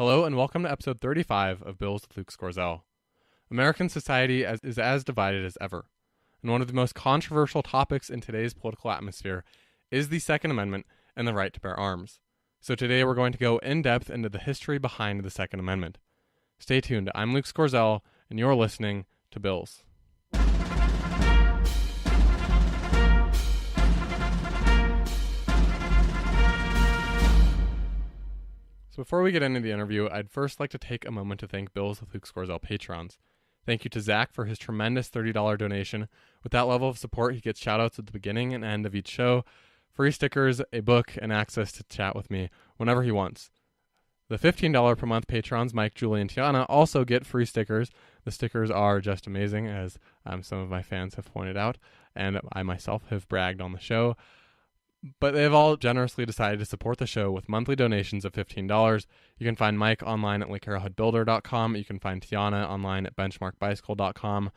Hello and welcome to episode 35 of Bills with Luke Scorzel. American society is as divided as ever, and one of the most controversial topics in today's political atmosphere is the Second Amendment and the right to bear arms. So today we're going to go in depth into the history behind the Second Amendment. Stay tuned. I'm Luke Scorzel, and you're listening to Bills. So before we get into the interview, I'd first like to take a moment to thank Bills with Luke Scorzel patrons. Thank you to Zach for his tremendous $30 donation. With that level of support, he gets shoutouts at the beginning and end of each show, free stickers, a book, and access to chat with me whenever he wants. The $15 per month patrons, Mike, Julie, and Tiana, also get free stickers. The stickers are just amazing, as some of my fans have pointed out, and I myself have bragged on the show. But they've all generously decided to support the show with monthly donations of $15. You can find Mike online at lakearrowheadbuilder.com. You can find Tiana online at benchmarkbicycle.com.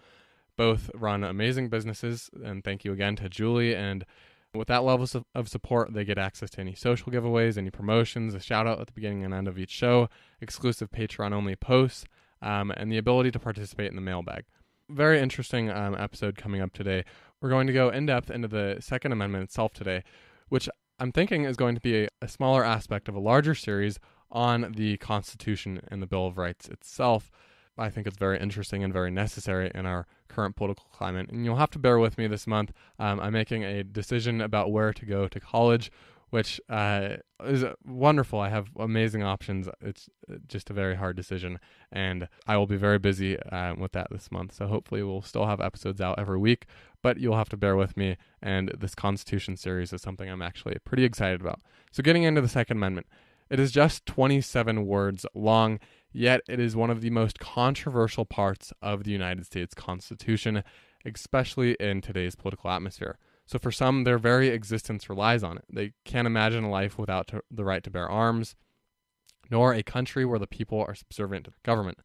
Both run amazing businesses, and thank you again to Julie. And with that level of support, they get access to any social giveaways, any promotions, a shout-out at the beginning and end of each show, exclusive Patreon-only posts, and the ability to participate in the mailbag. Very interesting episode coming up today. We're going to go in-depth into the Second Amendment itself today, which I'm thinking is going to be a smaller aspect of a larger series on the Constitution and the Bill of Rights itself. I think it's very interesting and very necessary in our current political climate. And you'll have to bear with me this month. I'm making a decision about where to go to college, which is wonderful. I have amazing options. It's just a very hard decision, and I will be very busy with that this month. So hopefully we'll still have episodes out every week, but you'll have to bear with me, and this Constitution series is something I'm actually pretty excited about. So getting into the Second Amendment, it is just 27 words long, yet it is one of the most controversial parts of the United States Constitution, especially in today's political atmosphere. So for some, their very existence relies on it. They can't imagine a life without the right to bear arms, nor a country where the people are subservient to the government.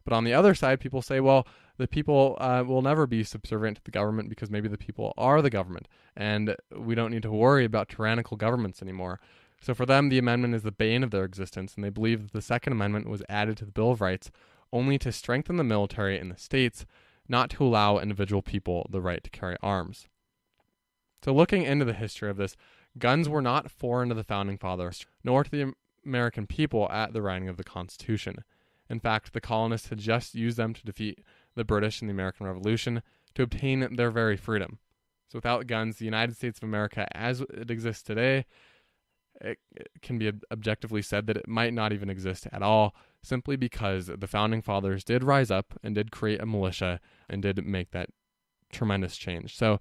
But on the other side, people say, well, the people will never be subservient to the government because maybe the people are the government, and we don't need to worry about tyrannical governments anymore. So for them, the amendment is the bane of their existence, and they believe that the Second Amendment was added to the Bill of Rights only to strengthen the military in the states, not to allow individual people the right to carry arms. So looking into the history of this, guns were not foreign to the Founding Fathers, nor to the American people at the writing of the Constitution. In fact, the colonists had just used them to defeat the British in the American Revolution to obtain their very freedom. So without guns, the United States of America as it exists today, it can be objectively said that it might not even exist at all, simply because the Founding Fathers did rise up and did create a militia and did make that tremendous change. So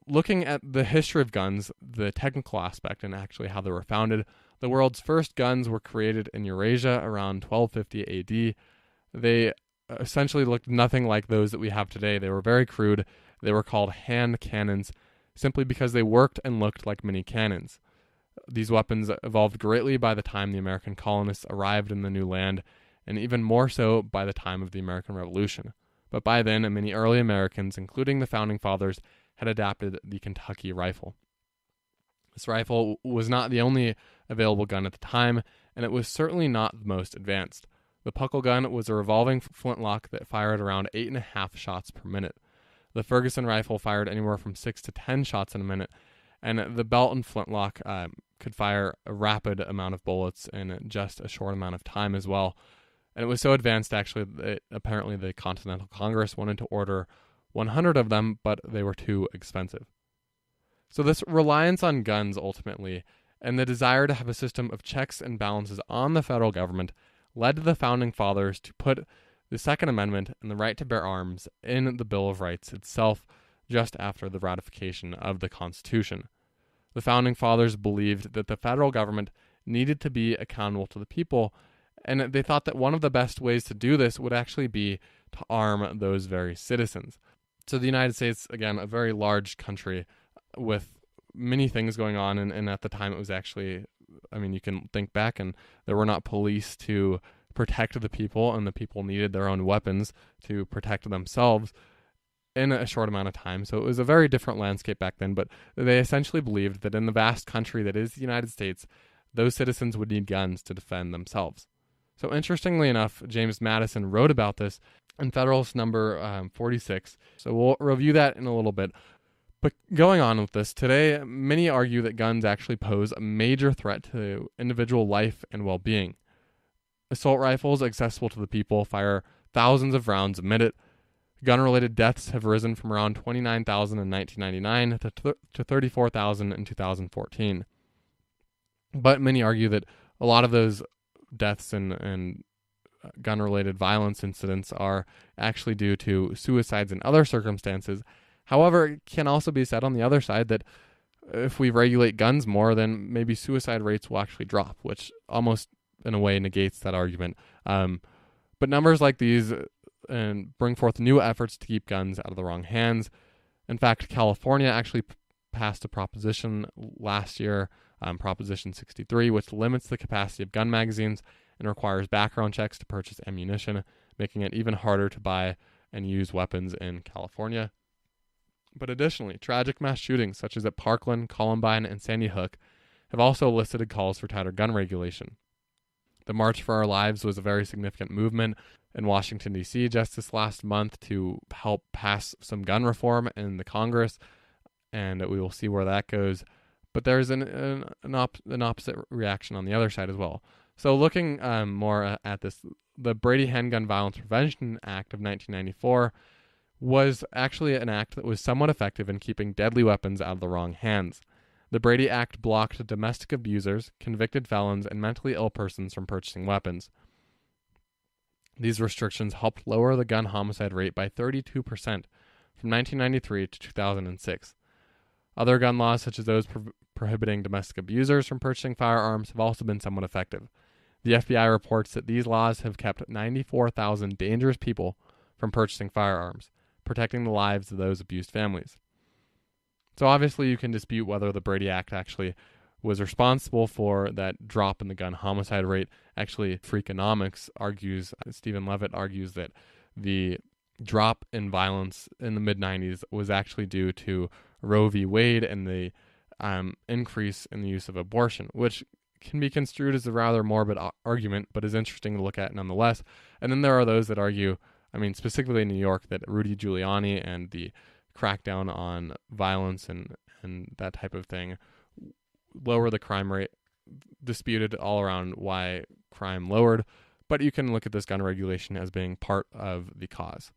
looking at the history of guns, the technical aspect, and actually how they were founded, the world's first guns were created in Eurasia around 1250 AD. They essentially looked nothing like those that we have today. They were very crude. They were called hand cannons simply because they worked and looked like mini cannons. These weapons evolved greatly by the time the American colonists arrived in the new land, and even more so by the time of the American Revolution. But by then, many early Americans, including the Founding Fathers, had adapted the Kentucky rifle. This rifle was not the only available gun at the time, and it was certainly not the most advanced. The Puckle gun was a revolving flintlock that fired around 8.5 shots per minute. The Ferguson rifle fired anywhere from 6 to 10 shots in a minute, and the Belton flintlock could fire a rapid amount of bullets in just a short amount of time as well. And it was so advanced, actually, that apparently the Continental Congress wanted to order 100 of them, but they were too expensive. So this reliance on guns, ultimately, and the desire to have a system of checks and balances on the federal government led the Founding Fathers to put the Second Amendment and the right to bear arms in the Bill of Rights itself just after the ratification of the Constitution. The Founding Fathers believed that the federal government needed to be accountable to the people, and they thought that one of the best ways to do this would actually be to arm those very citizens. So the United States, again, a very large country with many things going on, and at the time it was actually, you can think back, and there were not police to protect the people, and the people needed their own weapons to protect themselves in a short amount of time. So it was a very different landscape back then, but they essentially believed that in the vast country that is the United States, those citizens would need guns to defend themselves. So interestingly enough, James Madison wrote about this in Federalist number 46. So we'll review that in a little bit. But going on with this, today many argue that guns actually pose a major threat to individual life and well-being. Assault rifles, accessible to the people, fire thousands of rounds a minute. Gun-related deaths have risen from around 29,000 in 1999 to 34,000 in 2014. But many argue that a lot of those deaths and gun-related violence incidents are actually due to suicides and other circumstances. However, it can also be said on the other side that if we regulate guns more, then maybe suicide rates will actually drop, which almost in a way negates that argument. But numbers like these bring forth new efforts to keep guns out of the wrong hands. In fact, California actually passed a proposition last year, Proposition 63, which limits the capacity of gun magazines and requires background checks to purchase ammunition, making it even harder to buy and use weapons in California. But additionally, tragic mass shootings such as at Parkland, Columbine, and Sandy Hook have also elicited calls for tighter gun regulation. The March for Our Lives was a very significant movement in Washington, D.C. just this last month to help pass some gun reform in the Congress, and we will see where that goes. But there's an opposite reaction on the other side as well. So looking more at this, the Brady Handgun Violence Prevention Act of 1994 was actually an act that was somewhat effective in keeping deadly weapons out of the wrong hands. The Brady Act blocked domestic abusers, convicted felons, and mentally ill persons from purchasing weapons. These restrictions helped lower the gun homicide rate by 32% from 1993 to 2006. Other gun laws, such as those prohibiting domestic abusers from purchasing firearms, have also been somewhat effective. The FBI reports that these laws have kept 94,000 dangerous people from purchasing firearms, protecting the lives of those abused families. So obviously you can dispute whether the Brady Act actually was responsible for that drop in the gun homicide rate. Actually, Freakonomics argues, Stephen Levitt argues, that the drop in violence in the mid-90s was actually due to Roe v. Wade and the increase in the use of abortion, which can be construed as a rather morbid argument, but is interesting to look at nonetheless. And then there are those that argue, specifically in New York, that Rudy Giuliani and the crackdown on violence and that type of thing lower the crime rate, disputed all around why crime lowered, but you can look at this gun regulation as being part of the cause.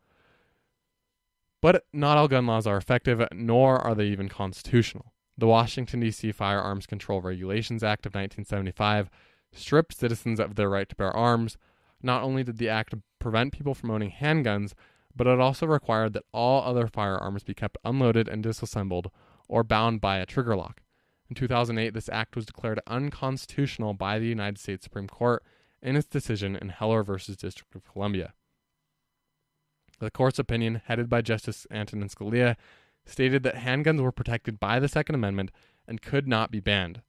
But not all gun laws are effective, nor are they even constitutional. The Washington, D.C. Firearms Control Regulations Act of 1975 stripped citizens of their right to bear arms. Not only did the act prevent people from owning handguns, but it also required that all other firearms be kept unloaded and disassembled or bound by a trigger lock. In 2008, this act was declared unconstitutional by the United States Supreme Court in its decision in Heller v. District of Columbia. The court's opinion, headed by Justice Antonin Scalia, stated that handguns were protected by the Second Amendment and could not be banned.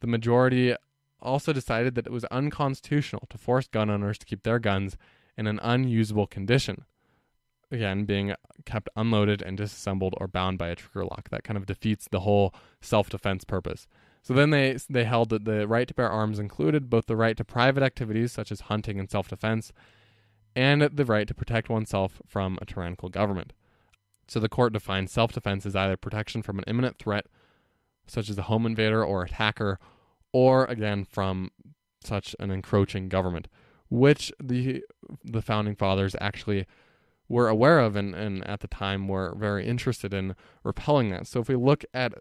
The majority also decided that it was unconstitutional to force gun owners to keep their guns in an unusable condition, again, being kept unloaded and disassembled or bound by a trigger lock. That kind of defeats the whole self-defense purpose. So then they held that the right to bear arms included both the right to private activities such as hunting and self-defense, and the right to protect oneself from a tyrannical government. So the court defined self-defense as either protection from an imminent threat, such as a home invader or attacker, or again from such an encroaching government, which the founding fathers actually were aware of and at the time were very interested in repelling that. So if we look at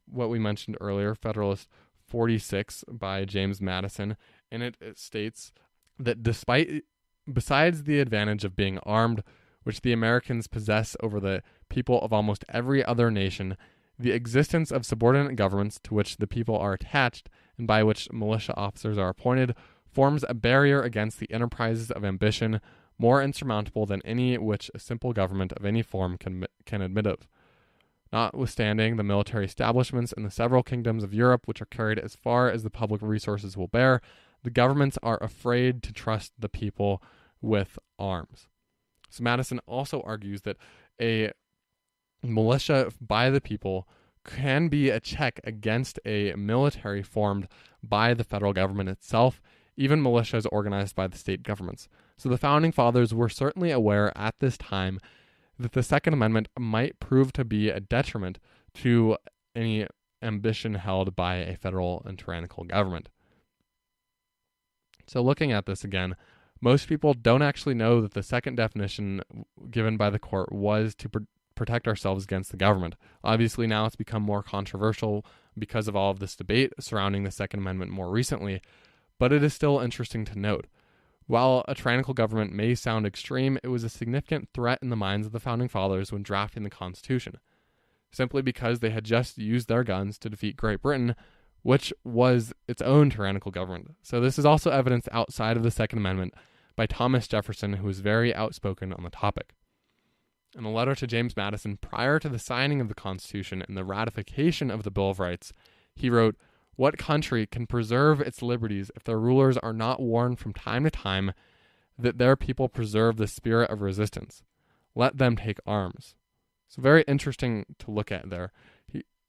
what we mentioned earlier, Federalist 46 by James Madison, and it states that besides the advantage of being armed, which the Americans possess over the people of almost every other nation, the existence of subordinate governments to which the people are attached and by which militia officers are appointed forms a barrier against the enterprises of ambition more insurmountable than any which a simple government of any form can admit of. Notwithstanding the military establishments in the several kingdoms of Europe which are carried as far as the public resources will bear, the governments are afraid to trust the people with arms. So Madison also argues that a militia by the people can be a check against a military formed by the federal government itself even militias organized by the state governments. So the Founding Fathers were certainly aware at this time that the Second Amendment might prove to be a detriment to any ambition held by a federal and tyrannical government. So looking at this again, most people don't actually know that the second definition given by the court was to protect ourselves against the government. Obviously now it's become more controversial because of all of this debate surrounding the Second Amendment more recently, but it is still interesting to note. While a tyrannical government may sound extreme, it was a significant threat in the minds of the Founding Fathers when drafting the Constitution, simply because they had just used their guns to defeat Great Britain, which was its own tyrannical government. So this is also evidenced outside of the Second Amendment by Thomas Jefferson, who was very outspoken on the topic. In a letter to James Madison prior to the signing of the Constitution and the ratification of the Bill of Rights, he wrote, "What country can preserve its liberties if their rulers are not warned from time to time that their people preserve the spirit of resistance? Let them take arms." So very interesting to look at there.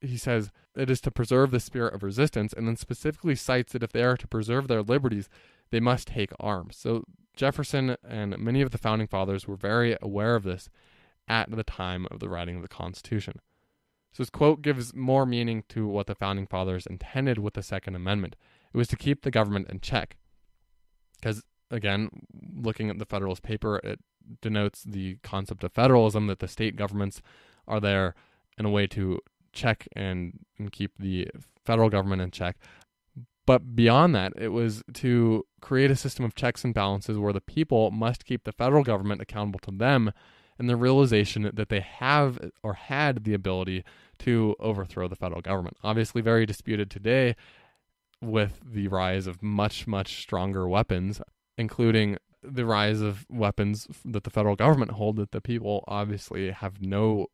He says it is to preserve the spirit of resistance, and then specifically cites that if they are to preserve their liberties, they must take arms. So Jefferson and many of the Founding Fathers were very aware of this at the time of the writing of the Constitution. So this quote gives more meaning to what the Founding Fathers intended with the Second Amendment. It was to keep the government in check. Because, again, looking at the Federalist paper, it denotes the concept of federalism, that the state governments are there in a way to check and keep the federal government in check. But beyond that, it was to create a system of checks and balances where the people must keep the federal government accountable to them, and the realization that they have or had the ability to overthrow the federal government. Obviously very disputed today with the rise of much, much stronger weapons, including the rise of weapons that the federal government hold that the people obviously have no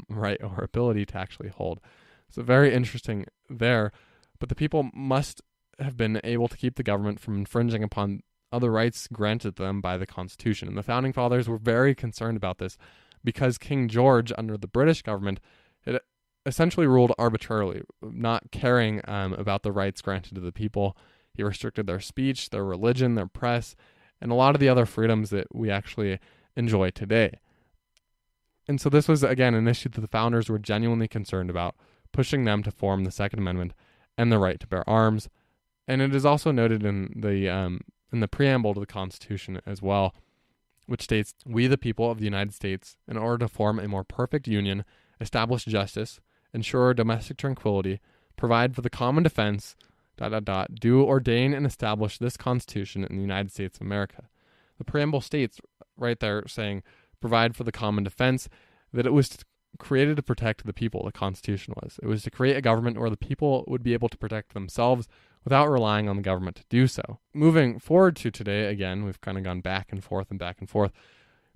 right or ability to actually hold. So very interesting there. But the people must have been able to keep the government from infringing upon other rights granted them by the Constitution. And the Founding Fathers were very concerned about this because King George, under the British government, had essentially ruled arbitrarily, not caring about the rights granted to the people. He restricted their speech, their religion, their press, and a lot of the other freedoms that we actually enjoy today. And so this was, again, an issue that the founders were genuinely concerned about, pushing them to form the Second Amendment and the right to bear arms. And it is also noted in the preamble to the Constitution as well, which states, "We, the people of the United States, in order to form a more perfect union, establish justice, ensure domestic tranquility, provide for the common defense, do ordain and establish this Constitution in the United States of America." The preamble states right there, saying, provide for the common defense, that it was created to protect the people, the Constitution was. It was to create a government where the people would be able to protect themselves without relying on the government to do so. Moving forward to today, again, we've kind of gone back and forth,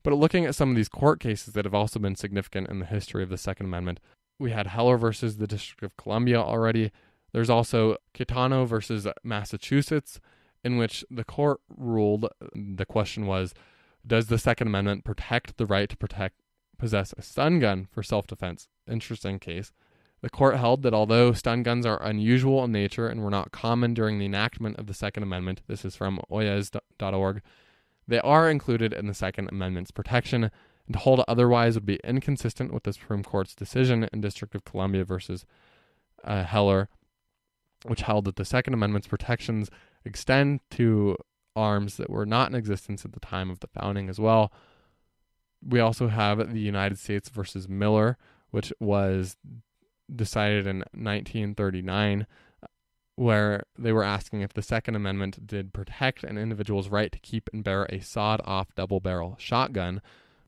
but looking at some of these court cases that have also been significant in the history of the Second Amendment, we had Heller versus the District of Columbia already. There's also Caetano versus Massachusetts, in which the court ruled, the question was, does the Second Amendment protect the right to possess a stun gun for self-defense? Interesting case. The court held that although stun guns are unusual in nature and were not common during the enactment of the Second Amendment, this is from oyez.org, they are included in the Second Amendment's protection, and to hold otherwise would be inconsistent with the Supreme Court's decision in District of Columbia versus Heller, which held that the Second Amendment's protections extend to arms that were not in existence at the time of the founding as well. We also have the United States versus Miller, which was decided in 1939, where they were asking if the Second Amendment did protect an individual's right to keep and bear a sawed-off double-barrel shotgun.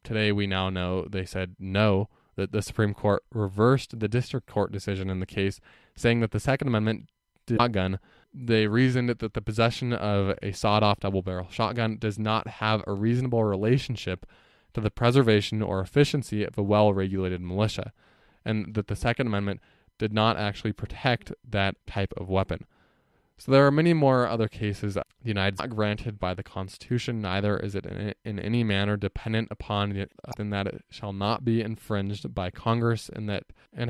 Today we now know they said no, that the Supreme Court reversed the district court decision in the case, saying that the Second Amendment did not gun. They reasoned that the possession of a sawed-off double-barrel shotgun does not have a reasonable relationship to the preservation or efficiency of a well-regulated militia, and that the Second Amendment did not actually protect that type of weapon. So there are many more other cases. The United States is not granted by the Constitution, neither is it in any manner dependent upon it, in that it shall not be infringed by Congress, and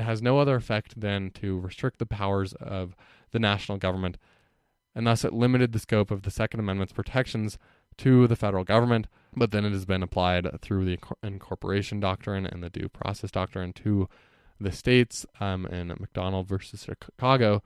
has no other effect than to restrict the powers of the national government. and thus it limited the scope of the Second Amendment's protections to the federal government, but then it has been applied through the incorporation doctrine and the due process doctrine to the states. In McDonald versus Chicago,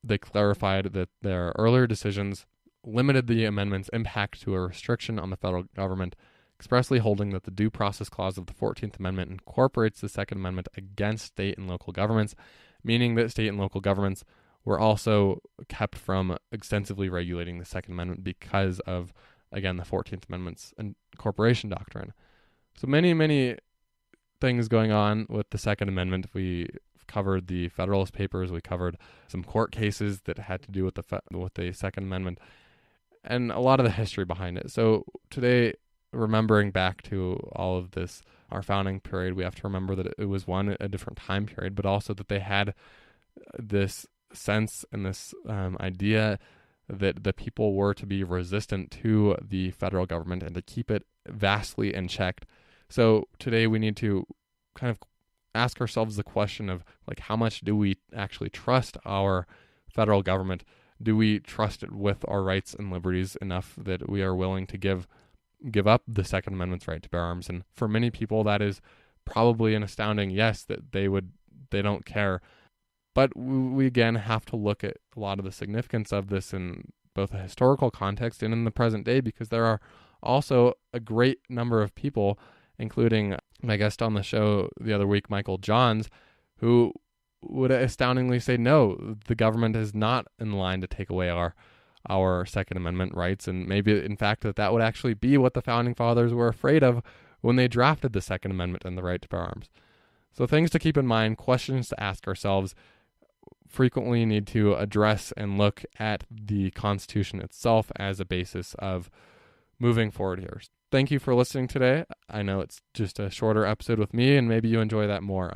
they clarified that their earlier decisions limited the amendment's impact to a restriction on the federal government, expressly holding that the due process clause of the 14th Amendment incorporates the Second Amendment against state and local governments, meaning that state and local governments were also kept from extensively regulating the Second Amendment because of, again, the 14th Amendment's incorporation doctrine. So many things going on with the Second Amendment. We covered the Federalist Papers. We covered some court cases that had to do with the Second Amendment, and a lot of the history behind it. So today, remembering back to all of this, our founding period, we have to remember that it was a different time period, but also that they had this sense and this idea that the people were to be resistant to the federal government and to keep it vastly in check. So today we need to kind of ask ourselves the question of, like, how much do we actually trust our federal government? Do we trust it with our rights and liberties enough that we are willing to give up the Second Amendment's right to bear arms? And for many people, that is probably an astounding yes, that they don't care. But we again have to look at a lot of the significance of this in both a historical context and in the present day, because there are also a great number of people, including my guest on the show the other week, Michael Johns, who would astoundingly say, no, the government is not in line to take away our Second Amendment rights. And maybe, in fact, that would actually be what the Founding Fathers were afraid of when they drafted the Second Amendment and the right to bear arms. So things to keep in mind, questions to ask ourselves. Frequently need to address and look at the Constitution itself as a basis of moving forward here. Thank you for listening today. I know it's just a shorter episode with me, and maybe you enjoy that more.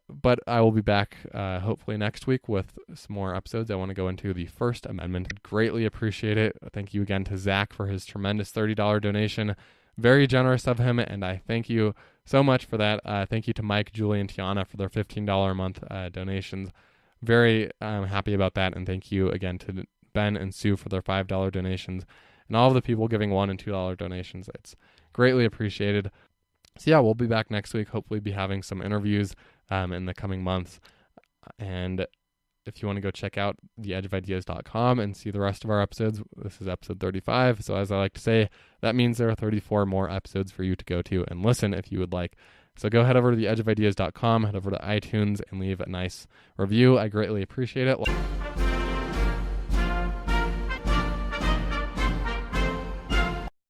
But I will be back hopefully next week with some more episodes. I want to go into the First Amendment. I'd greatly appreciate it. Thank you again to Zach for his tremendous $30 donation. Very generous of him, and I thank you so much for that. Thank you to Mike, Julie, and Tiana for their $15 a month donations. Very happy about that, and thank you again to Ben and Sue for their $5 donations, and all of the people giving $1 and $2 donations. It's greatly appreciated. So yeah, we'll be back next week, hopefully be having some interviews in the coming months. And if you want to go check out theedgeofideas.com and see the rest of our episodes, this is episode 35. So as I like to say, that means there are 34 more episodes for you to go to and listen if you would like. So go head over to theedgeofideas.com, head over to iTunes, and leave a nice review. I greatly appreciate it.